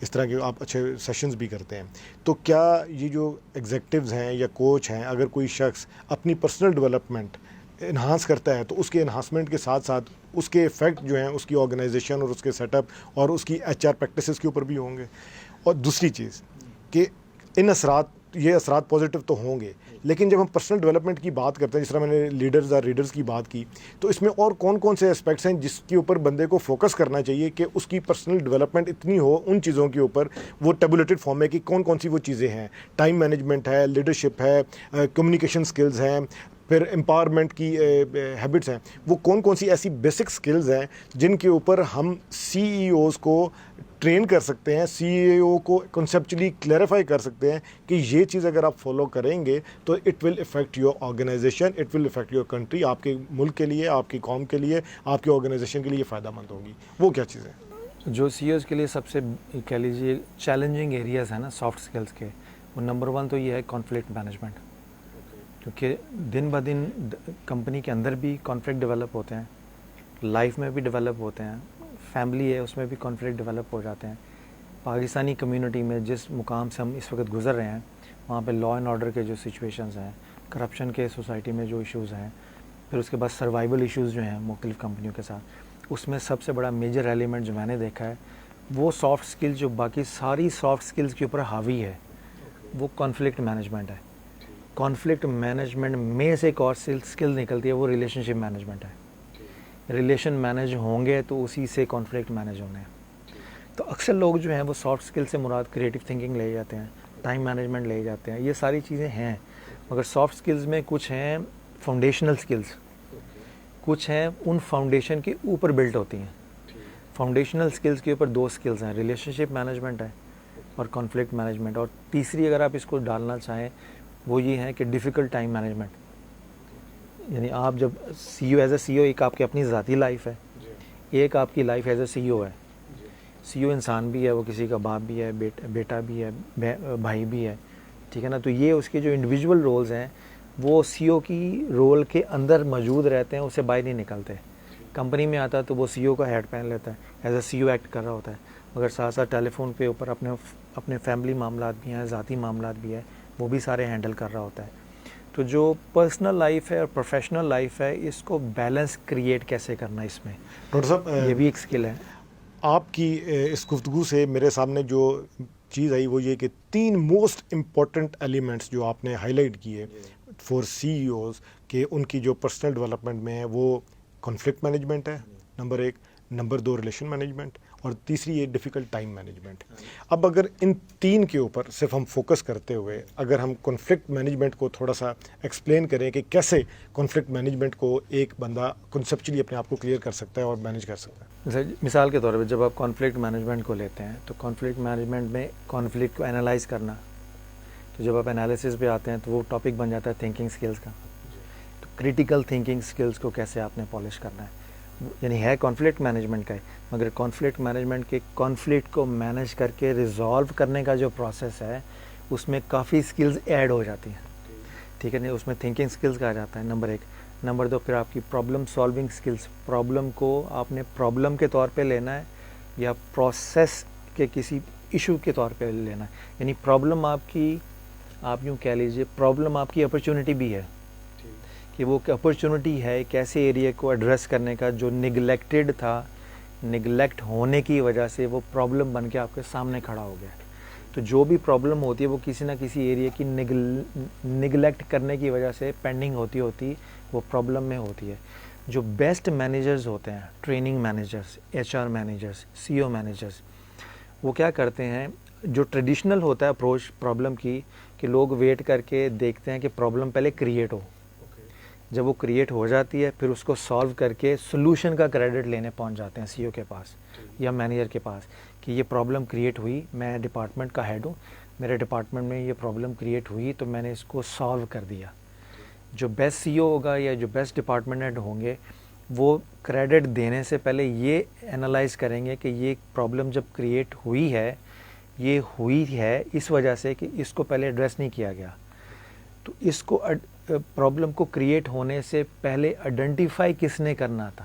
اس طرح کے آپ اچھے سیشنز بھی کرتے ہیں. تو کیا یہ جو ایگزیکٹوز ہیں یا کوچ ہیں، اگر کوئی شخص اپنی پرسنل ڈیولپمنٹ انہانس کرتا ہے تو اس کے انہانسمنٹ کے ساتھ ساتھ اس کے ایفیکٹ جو ہیں اس کی آرگنائزیشن اور اس کے سیٹ اپ اور اس کی ایچ آر پریکٹسز کے اوپر بھی ہوں گے؟ اور دوسری چیز کہ ان اثرات یہ اثرات پازیٹیو تو ہوں گے، لیکن جب ہم پرسنل ڈیولپمنٹ کی بات کرتے ہیں، جس طرح میں نے لیڈرز اور ریڈرز کی بات کی، تو اس میں اور کون کون سے اسپیکٹس ہیں جس کے اوپر بندے کو فوکس کرنا چاہیے کہ اس کی پرسنل ڈیولپمنٹ اتنی ہو ان چیزوں کے اوپر، وہ ٹیبولیٹڈ فارم میں کہ کون کون سی وہ چیزیں ہیں؟ ٹائم مینجمنٹ ہے، لیڈرشپ ہے، کمیونیکیشن سکلز ہیں، پھر امپاورمنٹ کی ہیبٹس ہیں، وہ کون کون سی ایسی بیسک سکلز ہیں جن کے اوپر ہم سی ای اوز کو ٹرین کر سکتے ہیں، سی ای او کو کنسیپچولی کلیریفائی کر سکتے ہیں کہ یہ چیز اگر آپ فالو کریں گے تو it will affect your organisation, it will affect your country, آپ کے ملک کے لیے، آپ کی قوم کے لیے، آپ کی آرگنائزیشن کے لیے یہ فائدہ مند ہوگی؟ وہ کیا چیزیں ہیں جو سی اوز کے لیے سب سے کہہ لیجیے چیلنجنگ ایریاز ہیں نا سافٹ اسکلس کے؟ وہ نمبر 1 تو یہ ہے کانفلکٹ مینجمنٹ، کیونکہ دن بہ دن کمپنی کے اندر بھی کانفلکٹ ڈیولپ ہوتے ہیں، لائف میں بھی ڈیولپ ہوتے ہیں، فیملی ہے اس میں بھی کانفلکٹ ڈیولپ ہو جاتے ہیں۔ پاکستانی کمیونٹی میں جس مقام سے ہم اس وقت گزر رہے ہیں، وہاں پہ لا اینڈ آرڈر کے جو سچویشنز ہیں، کرپشن کے سوسائٹی میں جو ایشوز ہیں، پھر اس کے بعد سروائیول ایشوز جو ہیں مختلف کمپنیوں کے ساتھ، اس میں سب سے بڑا میجر ایلیمنٹ جو میں نے دیکھا ہے وہ سافٹ اسکل جو باقی ساری سافٹ اسکلز کے اوپر حاوی ہے، وہ کانفلکٹ مینجمنٹ ہے۔ کانفلکٹ مینجمنٹ میں سے ایک اور اسکل نکلتی ہے، وہ ریلیشن شپ مینجمنٹ ہے۔ ریلیشن مینج ہوں گے تو اسی سے کانفلکٹ مینج ہونے ہیں۔ تو اکثر لوگ جو ہیں وہ سافٹ اسکل سے مراد کریٹو تھنکنگ لے جاتے ہیں، ٹائم مینجمنٹ لے جاتے ہیں، یہ ساری چیزیں ہیں، مگر سافٹ اسکلز میں کچھ ہیں فاؤنڈیشنل اسکلز، کچھ ہیں ان فاؤنڈیشن کے اوپر بلٹ ہوتی ہیں۔ فاؤنڈیشنل اسکلز کے اوپر 2 اسکلز ہیں، ریلیشن شپ مینجمنٹ ہے اور کانفلکٹ مینجمنٹ، اور تیسری اگر آپ اس کو ڈالنا چاہیں وہ یہ ہے کہ ڈیفیکلٹ ٹائم مینجمنٹ۔ یعنی آپ جب سی او ایز اے سی او، ایک آپ کی اپنی ذاتی لائف ہے، ایک آپ کی لائف ایز اے سی او ہے۔ سی او انسان بھی ہے، وہ کسی کا باپ بھی ہے، بیٹا بھی ہے، بھائی بھی ہے، ٹھیک ہے نا؟ تو یہ اس کے جو انڈیویجول رولز ہیں وہ سی او کی رول کے اندر موجود رہتے ہیں، اسے باہر نہیں نکلتے۔ کمپنی میں آتا ہے تو وہ سی او کا ہیڈ پہن لیتا ہے، as a C O act کر رہا ہوتا ہے، مگر ساتھ ساتھ ٹیلی فون پہ اوپر اپنے فیملی معاملات بھی ہیں، ذاتی معاملات بھی ہیں، وہ بھی سارے ہینڈل کر رہا ہوتا ہے۔ تو جو پرسنل لائف ہے اور پروفیشنل لائف ہے، اس کو بیلنس کریٹ کیسے کرنا، اس میں ڈاکٹر صاحب یہ بھی ایک اسکل ہے۔ آپ کی اس گفتگو سے میرے سامنے جو چیز آئی وہ یہ کہ 3 موسٹ امپورٹنٹ ایلیمنٹس جو آپ نے ہائی لائٹ کیے فار سی ای اوز کہ ان کی جو پرسنل ڈیولپمنٹ میں ہے، وہ کانفلکٹ مینجمنٹ ہے نمبر 1، نمبر 2 ریلیشن مینجمنٹ، اور تیسری یہ ڈیفیکلٹ ٹائم مینجمنٹ۔ اب اگر ان 3 کے اوپر صرف ہم فوکس کرتے ہوئے اگر ہم کانفلکٹ مینجمنٹ کو تھوڑا سا ایکسپلین کریں کہ کیسے کانفلکٹ مینجمنٹ کو ایک بندہ کنسیپچولی اپنے آپ کو کلیئر کر سکتا ہے اور مینیج کر سکتا ہے۔ مثال کے طور پہ جب آپ کانفلکٹ مینجمنٹ کو لیتے ہیں تو کانفلکٹ مینجمنٹ میں کانفلکٹ کو انالائز کرنا، تو جب آپ انالیسس پہ آتے ہیں تو وہ ٹاپک بن جاتا ہے تھنکنگ سکلز کا۔ تو کریٹیکل تھنکنگ سکلز کو کیسے آپ نے پالش کرنا ہے، یعنی ہے کانفلکٹ مینجمنٹ کا ہے، مگر کانفلکٹ مینجمنٹ کے کانفلکٹ کو مینیج کر کے ریزالو کرنے کا جو پروسیس ہے اس میں کافی سکلز ایڈ ہو جاتی ہیں، ٹھیک ہے نا؟ اس میں تھنکنگ سکلز کہا جاتا ہے نمبر 1۔ نمبر 2 پھر آپ کی پرابلم سالونگ سکلز، پرابلم کو آپ نے پرابلم کے طور پہ لینا ہے یا پروسیس کے کسی ایشو کے طور پہ لینا ہے، یعنی پرابلم آپ یوں کہہ لیجیے پرابلم آپ کی اپرچونٹی بھی ہے، کہ وہ اپرچونٹی ہے ایک ایسے ایریا کو ایڈریس کرنے کا جو نگلیکٹڈ تھا، نگلیکٹ ہونے کی وجہ سے وہ پرابلم بن کے آپ کے سامنے کھڑا ہو گیا۔ تو جو بھی پرابلم ہوتی ہے وہ کسی نہ کسی ایریا کی نگلیکٹ کرنے کی وجہ سے پینڈنگ ہوتی وہ پرابلم میں ہوتی ہے۔ جو بیسٹ مینیجرز ہوتے ہیں، training managers, H R managers, C O managers, وہ کیا کرتے ہیں، جو ٹریڈیشنل ہوتا ہے اپروچ پرابلم کی کہ لوگ ویٹ کر کے دیکھتے ہیں کہ پرابلم پہلے کریٹ ہو، جب وہ کریٹ ہو جاتی ہے پھر اس کو سالو کر کے سلوشن کا کریڈٹ لینے پہنچ جاتے ہیں سی او کے پاس یا مینیجر کے پاس کہ یہ پرابلم کریٹ ہوئی، میں ڈپارٹمنٹ کا ہیڈ ہوں، میرے ڈپارٹمنٹ میں یہ پرابلم کریٹ ہوئی تو میں نے اس کو سالو کر دیا۔ جو بیسٹ سی او ہوگا یا جو بیسٹ ڈپارٹمنٹ ہیڈ ہوں گے وہ کریڈٹ دینے سے پہلے یہ انالائز کریں گے کہ یہ پرابلم جب کریٹ ہوئی ہے یہ ہوئی ہے اس وجہ سے کہ اس کو پہلے ایڈریس نہیں کیا گیا، تو اس کو پرابلم کو کریٹ ہونے سے پہلے آئیڈینٹیفائی کس نے کرنا تھا،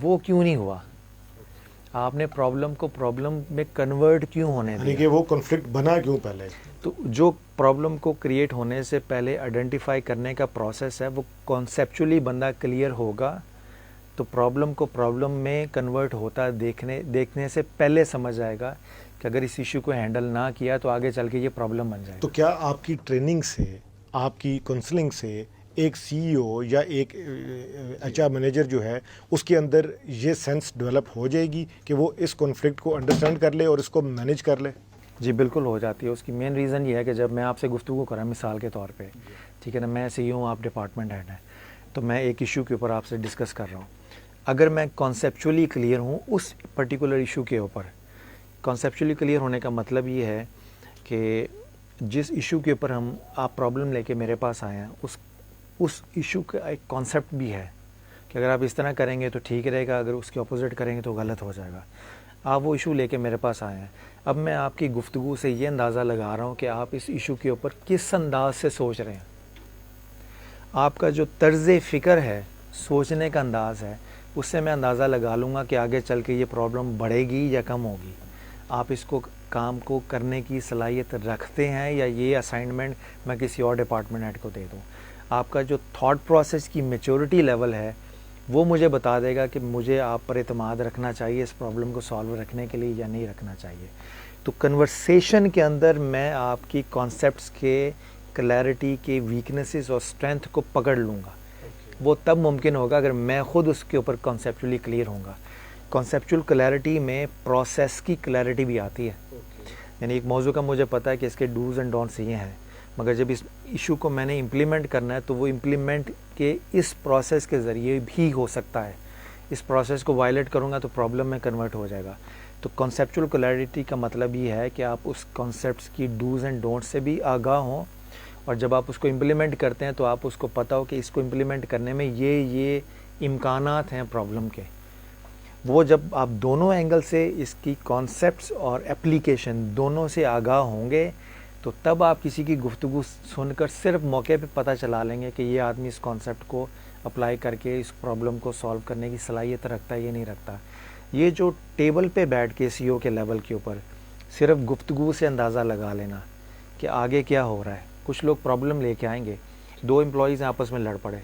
وہ کیوں نہیں ہوا، آپ نے پرابلم کو پرابلم میں کنورٹ کیوں ہونے دیا، یعنی کہ وہ کنفلکٹ بنا کیوں پہلے۔ تو جو پرابلم کو کریٹ ہونے سے پہلے آئیڈینٹیفائی کرنے کا پروسیس ہے وہ کانسیپچولی بندہ کلیئر ہوگا تو پرابلم کو پرابلم میں کنورٹ ہوتا دیکھنے سے پہلے سمجھ آئے گا کہ اگر اس ایشو کو ہینڈل نہ کیا تو آگے چل کے یہ پرابلم بن جائے. تو کیا آپ کی ٹریننگ سے، آپ کی کونسلنگ سے ایک سی ای او یا ایک ایچ آر مینیجر جو ہے اس کے اندر یہ سینس ڈیولپ ہو جائے گی کہ وہ اس کانفلکٹ کو انڈرسٹینڈ کر لے اور اس کو مینیج کر لے؟ جی بالکل ہو جاتی ہے. اس کی مین ریزن یہ ہے کہ جب میں آپ سے گفتگو کرا مثال کے طور پہ، ٹھیک ہے نا، میں سی ای او ہوں، آپ ڈپارٹمنٹ ہیڈ ہیں، تو میں ایک ایشو کے اوپر آپ سے ڈسکس کر رہا ہوں. اگر میں کانسیپچولی کلیئر ہوں اس پرٹیکولر ایشو کے اوپر، کانسیپچولی کلیئر ہونے کا مطلب یہ ہے کہ جس ایشو کے اوپر آپ پرابلم لے کے میرے پاس آئے ہیں اس ایشو کا ایک کانسیپٹ بھی ہے کہ اگر آپ اس طرح کریں گے تو ٹھیک رہے گا، اگر اس کے اپوزٹ کریں گے تو غلط ہو جائے گا. آپ وہ ایشو لے کے میرے پاس آئے ہیں. اب میں آپ کی گفتگو سے یہ اندازہ لگا رہا ہوں کہ آپ اس ایشو کے اوپر کس انداز سے سوچ رہے ہیں. آپ کا جو طرز فکر ہے، سوچنے کا انداز ہے، اس سے میں اندازہ لگا لوں گا کہ آگے چل کے یہ پرابلم بڑھے گی یا کم ہوگی. آپ اس کو کام کو کرنے کی صلاحیت رکھتے ہیں یا یہ اسائنمنٹ میں کسی اور ڈپارٹمنٹ ہیڈ کو دے دوں. آپ کا جو تھاٹ پروسیس کی میچورٹی لیول ہے وہ مجھے بتا دے گا کہ مجھے آپ پر اعتماد رکھنا چاہیے اس پرابلم کو سالو رکھنے کے لیے یا نہیں رکھنا چاہیے. تو کنورسیشن کے اندر میں آپ کی کانسیپٹس کے کلیئرٹی کے ویکنیسز اور اسٹرینتھ کو پکڑ لوں گا. وہ تب ممکن ہوگا اگر میں خود اس کے اوپر کانسیپچولی کلیئر ہوں گا. کانسیپچول کلیئرٹی میں پروسیس کی کلیئرٹی بھی آتی ہے. یعنی ایک موضوع کا مجھے پتا ہے کہ اس کے ڈوز اینڈ ڈونٹس یہ ہیں، مگر جب اس ایشو کو میں نے امپلیمنٹ کرنا ہے تو وہ امپلیمنٹ کے اس پروسیس کے ذریعے بھی ہو سکتا ہے. اس پروسیس کو وائلیٹ کروں گا تو پرابلم میں کنورٹ ہو جائے گا. تو کانسیپچول کلیئرٹی کا مطلب یہ ہے کہ آپ اس کانسیپٹس کی ڈوز اینڈ ڈونٹس سے بھی آگاہ ہوں، اور جب آپ اس کو امپلیمنٹ کرتے ہیں تو آپ اس کو پتہ ہو کہ اس کو امپلیمنٹ کرنے میں یہ امکانات ہیں پرابلم کے. وہ جب آپ دونوں اینگل سے اس کی کانسیپٹس اور اپلیکیشن دونوں سے آگاہ ہوں گے تو تب آپ کسی کی گفتگو سن کر صرف موقع پہ پتہ چلا لیں گے کہ یہ آدمی اس کانسیپٹ کو اپلائی کر کے اس پرابلم کو سالو کرنے کی صلاحیت رکھتا ہے یا نہیں رکھتا. یہ جو ٹیبل پہ بیٹھ کے سی او کے لیول کے اوپر صرف گفتگو سے اندازہ لگا لینا کہ آگے کیا ہو رہا ہے. کچھ لوگ پرابلم لے کے آئیں گے، دو امپلائیز آپس میں لڑ پڑے،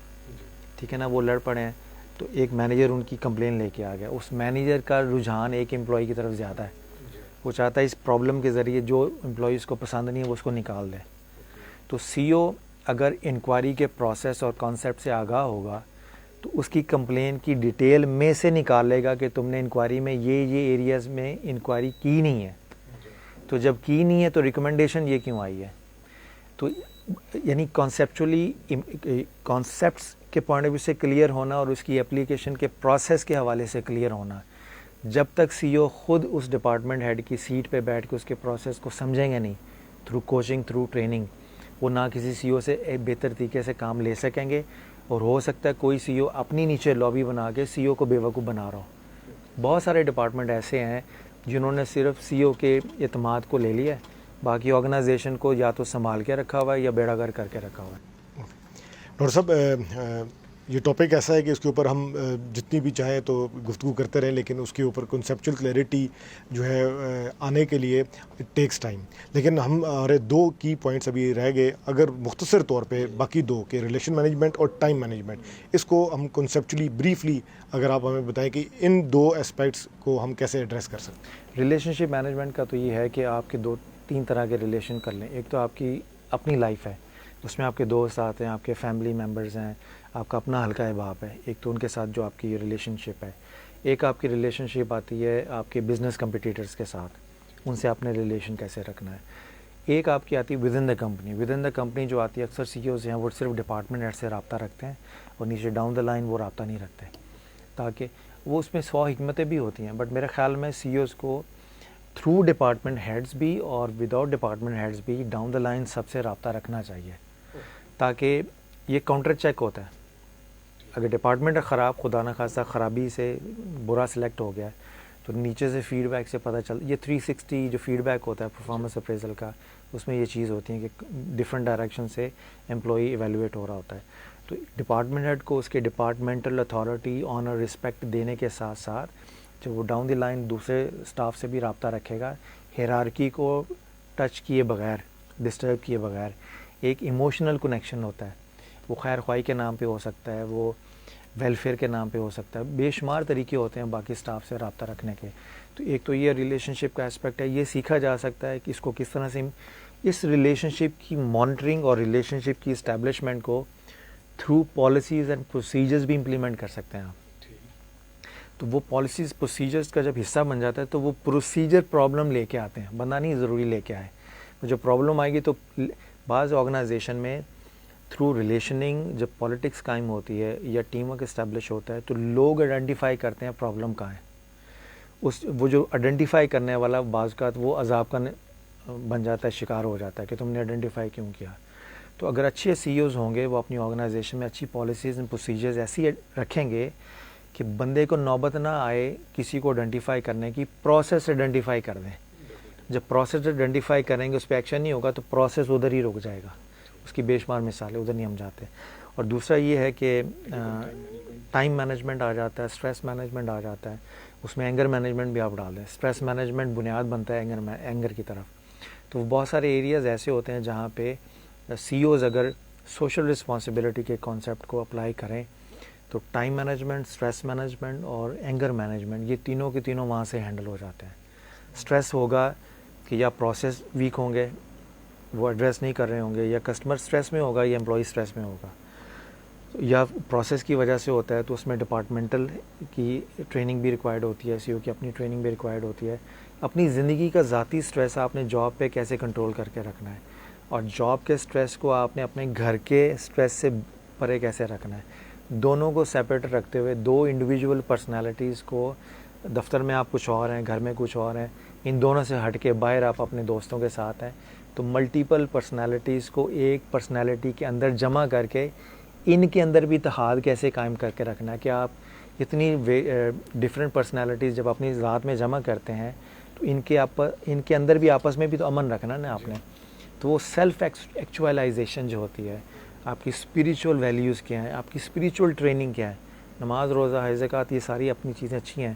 ٹھیک ہے نا، وہ لڑ پڑے ہیں تو ایک مینیجر ان کی کمپلین لے کے آ گیا. اس مینیجر کا رجحان ایک امپلائی کی طرف زیادہ ہے. وہ چاہتا ہے اس پرابلم کے ذریعے جو امپلائیز کو پسند نہیں ہے وہ اس کو نکال دے. تو سی او اگر انکوائری کے پروسیس اور کانسیپٹ سے آگاہ ہوگا تو اس کی کمپلین کی ڈیٹیل میں سے نکال لے گا کہ تم نے انکوائری میں یہ ایریاز میں انکوائری کی نہیں ہے. تو جب کی نہیں ہے تو ریکمنڈیشن یہ کیوں آئی ہے. تو یعنی کانسیپچولی کانسیپٹس کے پوائنٹ آف ویو سے کلیئر ہونا اور اس کی اپلیکیشن کے پروسیس کے حوالے سے کلیئر ہونا. جب تک سی او خود اس ڈپارٹمنٹ ہیڈ کی سیٹ پہ بیٹھ کے اس کے پروسیس کو سمجھیں گے نہیں، تھرو کوچنگ، تھرو ٹریننگ، وہ نہ کسی سی او سے ایک بہتر طریقے سے کام لے سکیں گے. اور ہو سکتا ہے کوئی سی او اپنی نیچے لابی بنا کے سی او کو بیوقوف بنا رہا ہو. بہت سارے ڈپارٹمنٹ ایسے ہیں جنہوں نے صرف سی او کے اعتماد کو لے لیا ہے، باقی آرگنائزیشن کو یا تو سنبھال کے رکھا ہوا ہے یا بیڑا گر کر کے رکھا ہوا ہے. ڈاکٹر صاحب، یہ ٹاپک ایسا ہے کہ اس کے اوپر ہم جتنی بھی چاہیں تو گفتگو کرتے رہیں، لیکن اس کے اوپر کنسیپچول کلیئرٹی جو ہے آنے کے لیے اٹ ٹیکس ٹائم. لیکن ہمارے دو کی پوائنٹس ابھی رہ گئے. اگر مختصر طور پہ باقی دو کہ ریلیشن مینجمنٹ اور ٹائم مینجمنٹ، اس کو ہم کنسیپچولی بریفلی اگر آپ ہمیں بتائیں کہ ان دو اسپیکٹس کو ہم کیسے ایڈریس کر سکتے ہیں. ریلیشن شپ مینجمنٹ کا تو یہ ہے کہ آپ کے دو تین طرح کے ریلیشن کر لیں. ایک تو آپ کی اپنی لائف ہے، اس میں آپ کے دوست آتے ہیں، آپ کے فیملی ممبرز ہیں، آپ کا اپنا حلقہ احباب ہے. ایک تو ان کے ساتھ جو آپ کی ریلیشن شپ ہے. ایک آپ کی ریلیشن شپ آتی ہے آپ کے بزنس کمپٹیٹرز کے ساتھ، ان سے آپ نے ریلیشن کیسے رکھنا ہے. ایک آپ کی آتی ہے with in the company. With in the company جو آتی ہے اکثر سی اوز ہیں وہ صرف ڈپارٹمنٹ ہیڈ سے رابطہ رکھتے ہیں اور نیچے ڈاؤن دا لائن وہ رابطہ نہیں رکھتے، تاکہ وہ اس میں 100 حکمتیں بھی ہوتی ہیں. بٹ میرے خیال میں سی اوز کو تھرو ڈپارٹمنٹ ہیڈز بھی اور وداؤٹ ڈپارٹمنٹ ہیڈز بھی ڈاؤن دا لائن سب سے رابطہ رکھنا چاہیے، تاکہ یہ کاؤنٹر چیک ہوتا ہے. اگر ڈپارٹمنٹ خراب، خدا نہ خواستہ خرابی سے برا سلیکٹ ہو گیا تو نیچے سے فیڈ بیک سے پتہ چل، یہ 360 جو فیڈ بیک ہوتا ہے پرفارمنس اپریزل کا، اس میں یہ چیز ہوتی ہے کہ ڈفرینٹ ڈائریکشن سے امپلائی ایویلویٹ ہو رہا ہوتا ہے. تو ڈپارٹمنٹ ہیڈ کو اس کے ڈپارٹمنٹل اتھارٹی آنر رسپیکٹ دینے کے ساتھ ساتھ جب وہ ڈاؤن دی لائن دوسرے سٹاف سے بھی رابطہ رکھے گا، ہیرارکی کو ٹچ کیے بغیر، ڈسٹرب کیے بغیر. ایک ایموشنل کنیکشن ہوتا ہے، وہ خیر خواہی کے نام پہ ہو سکتا ہے، وہ ویلفیئر کے نام پہ ہو سکتا ہے. بے شمار طریقے ہوتے ہیں باقی اسٹاف سے رابطہ رکھنے کے. تو ایک تو یہ ریلیشن شپ کا اسپیکٹ ہے, یہ سیکھا جا سکتا ہے کہ اس کو کس طرح سے اس ریلیشن شپ کی مانیٹرنگ اور ریلیشن شپ کی اسٹیبلشمنٹ کو تھرو پالیسیز اینڈ پروسیجرز بھی امپلیمنٹ کر سکتے ہیں آپ. تو وہ پالیسیز پروسیجرز کا جب حصہ بن جاتا ہے تو وہ پروسیجر پرابلم لے کے آتے ہیں, بندہ نہیں ضروری لے کے آئے. جو پرابلم آئے گی تو بعض آرگنائزیشن میں تھرو ریلیشننگ جب پالیٹکس قائم ہوتی ہے یا ٹیم ورک اسٹیبلش ہوتا ہے تو لوگ آئیڈینٹیفائی کرتے ہیں پرابلم کہاں ہے. وہ جو آئیڈینٹیفائی کرنے والا بعض کا وہ عذاب کا بن جاتا ہے, شکار ہو جاتا ہے کہ تم نے آئیڈینٹیفائی کیوں کیا. تو اگر اچھے سی اوز ہوں گے, وہ اپنی آرگنائزیشن میں اچھی پالیسیز اینڈ پروسیجرز ایسی رکھیں گے کہ بندے کو نوبت نہ آئے کسی کو آئیڈینٹیفائی کرنے کی, پروسیس آئیڈینٹیفائی کر دیں. جب پروسیس آئیڈینٹیفائی کریں گے اس پہ ایکشن نہیں ہوگا تو پروسیس ادھر ہی رک جائے گا. اس کی بے شمار مثالیں, ادھر نہیں ہم جاتے. اور دوسرا یہ ہے کہ ٹائم مینجمنٹ آ جاتا ہے, اسٹریس مینجمنٹ آ جاتا ہے, اس میں اینگر مینجمنٹ بھی آپ ڈال دیں. اسٹریس مینجمنٹ بنیاد بنتا ہے اینگر کی طرف. تو بہت سارے ایریاز ایسے ہوتے ہیں جہاں پہ سی اوز اگر سوشل رسپانسبلٹی کے کانسیپٹ کو اپلائی کریں تو ٹائم مینجمنٹ, اسٹریس مینجمنٹ اور اینگر مینجمنٹ یہ تینوں کے تینوں وہاں سے ہینڈل ہو جاتے ہیں. اسٹریس ہوگا کہ یا پروسیس ویک ہوں گے, وہ ایڈریس نہیں کر رہے ہوں گے, یا کسٹمر اسٹریس میں ہوگا یا امپلائی اسٹریس میں ہوگا, یا پروسیس کی وجہ سے ہوتا ہے تو اس میں ڈپارٹمنٹل کی ٹریننگ بھی ریکوائرڈ ہوتی ہے, سی او کی اپنی ٹریننگ بھی ریکوائرڈ ہوتی ہے. اپنی زندگی کا ذاتی اسٹریس آپ نے جاب پہ کیسے کنٹرول کر کے رکھنا ہے, اور جاب کے اسٹریس کو آپ نے اپنے گھر کے اسٹریس سے پرے کیسے رکھنا ہے. دونوں کو سیپریٹ رکھتے ہوئے دو انڈیویجول پرسنالٹیز کو, دفتر میں آپ کچھ اور ہیں, گھر میں کچھ اور ہیں, ان دونوں سے ہٹ کے باہر آپ اپنے دوستوں کے ساتھ ہیں, تو ملٹیپل پرسنالٹیز کو ایک پرسنالٹی کے اندر جمع کر کے ان کے اندر بھی اتحاد کیسے قائم کر کے رکھنا ہے. کہ آپ اتنی ڈفرینٹ پرسنالٹیز جب اپنی ذات میں جمع کرتے ہیں تو ان کے اندر بھی آپس میں بھی تو امن رکھنا نا آپ نے. تو وہ سیلف ایکچوئلائزیشن جو ہوتی ہے, آپ کی اسپریچول ویلیوز کیا ہیں, آپ کی اسپریچول ٹریننگ کیا ہے. نماز, روزہ, حج, زکوٰۃ یہ ساری اپنی چیزیں اچھی ہیں,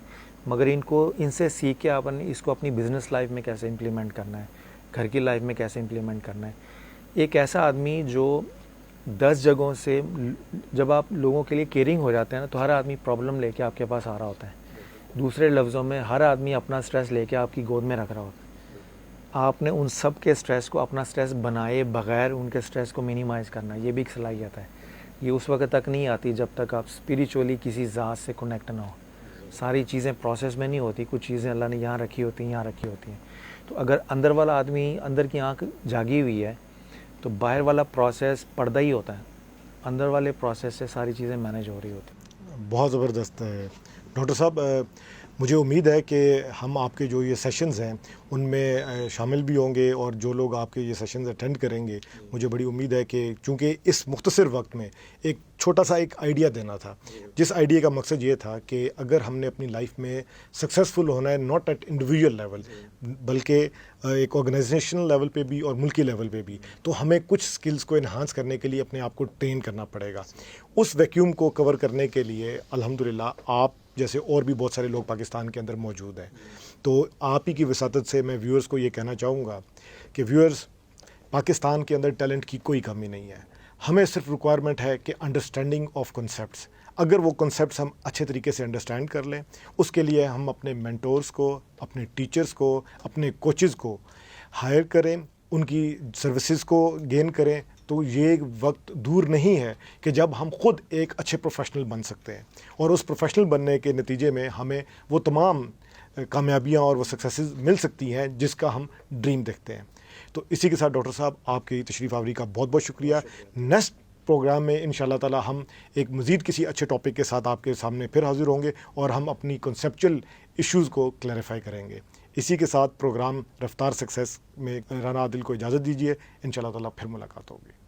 مگر ان سے سیکھ کے آپ اس کو اپنی بزنس لائف میں کیسے امپلیمنٹ کرنا ہے, گھر کی لائف میں کیسے امپلیمنٹ کرنا ہے. ایک ایسا آدمی جو 10 جگہوں سے, جب آپ لوگوں کے لیے کیئرنگ ہو جاتے ہیں نا, تو ہر آدمی پرابلم لے کے آپ کے پاس آ رہا ہوتا ہے. دوسرے لفظوں میں ہر آدمی اپنا سٹریس لے کے آپ کی گود میں رکھ رہا ہوتا ہے. آپ نے ان سب کے سٹریس کو اپنا سٹریس بنائے بغیر ان کے سٹریس کو مینیمائز کرنا, یہ بھی ایک صلاحیت ہے. یہ اس وقت تک نہیں آتی جب تک آپ اسپریچولی کسی ذات سے کنیکٹ نہ ہو. ساری چیزیں پروسیس میں نہیں ہوتی, کچھ چیزیں اللہ نے یہاں رکھی ہوتی ہیں, یہاں رکھی ہوتی ہیں. تو اگر اندر والا آدمی, اندر کی آنکھ جاگی ہوئی ہے تو باہر والا پروسیس پردہ ہی ہوتا ہے, اندر والے پروسیس سے ساری چیزیں مینیج ہو رہی ہوتی ہیں. بہت زبردست ہے ڈاکٹر صاحب. مجھے امید ہے کہ ہم آپ کے جو یہ سیشنز ہیں ان میں شامل بھی ہوں گے, اور جو لوگ آپ کے یہ سیشنز اٹینڈ کریں گے, مجھے بڑی امید ہے کہ چونکہ اس مختصر وقت میں ایک چھوٹا سا ایک آئیڈیا دینا تھا, جس آئیڈیا کا مقصد یہ تھا کہ اگر ہم نے اپنی لائف میں سکسیزفل ہونا ہے, ناٹ ایٹ انڈیویجول لیول بلکہ ایک آرگنائزیشنل لیول پہ بھی اور ملکی لیول پہ بھی, تو ہمیں کچھ سکلز کو انہانس کرنے کے لیے اپنے آپ کو ٹرین کرنا پڑے گا. اس ویکیوم کو کور کرنے کے لیے الحمدللہ آپ جیسے اور بھی بہت سارے لوگ پاکستان کے اندر موجود ہیں. تو آپ ہی کی وساطت سے میں ویورز کو یہ کہنا چاہوں گا کہ ویورز, پاکستان کے اندر ٹیلنٹ کی کوئی کمی نہیں ہے. ہمیں صرف ریکوائرمنٹ ہے کہ انڈرسٹینڈنگ آف کنسیپٹس. اگر وہ کنسیپٹس ہم اچھے طریقے سے انڈرسٹینڈ کر لیں, اس کے لیے ہم اپنے مینٹورز کو, اپنے ٹیچرز کو, اپنے کوچز کو ہائر کریں, ان کی سروسز کو گین کریں, تو یہ وقت دور نہیں ہے کہ جب ہم خود ایک اچھے پروفیشنل بن سکتے ہیں, اور اس پروفیشنل بننے کے نتیجے میں ہمیں وہ تمام کامیابیاں اور وہ سکسیسز مل سکتی ہیں جس کا ہم ڈریم دیکھتے ہیں. تو اسی کے ساتھ ڈاکٹر صاحب آپ کی تشریف آوری کا بہت بہت شکریہ. نیکسٹ پروگرام میں انشاءاللہ تعالی ہم ایک مزید کسی اچھے ٹاپک کے ساتھ آپ کے سامنے پھر حاضر ہوں گے, اور ہم اپنی کنسیپچل ایشوز کو کلیریفائی کریں گے. اسی کے ساتھ پروگرام رفتار سکسیس میں رانا عادل کو اجازت دیجیے. انشاءاللہ تعالی پھر ملاقات ہوگی.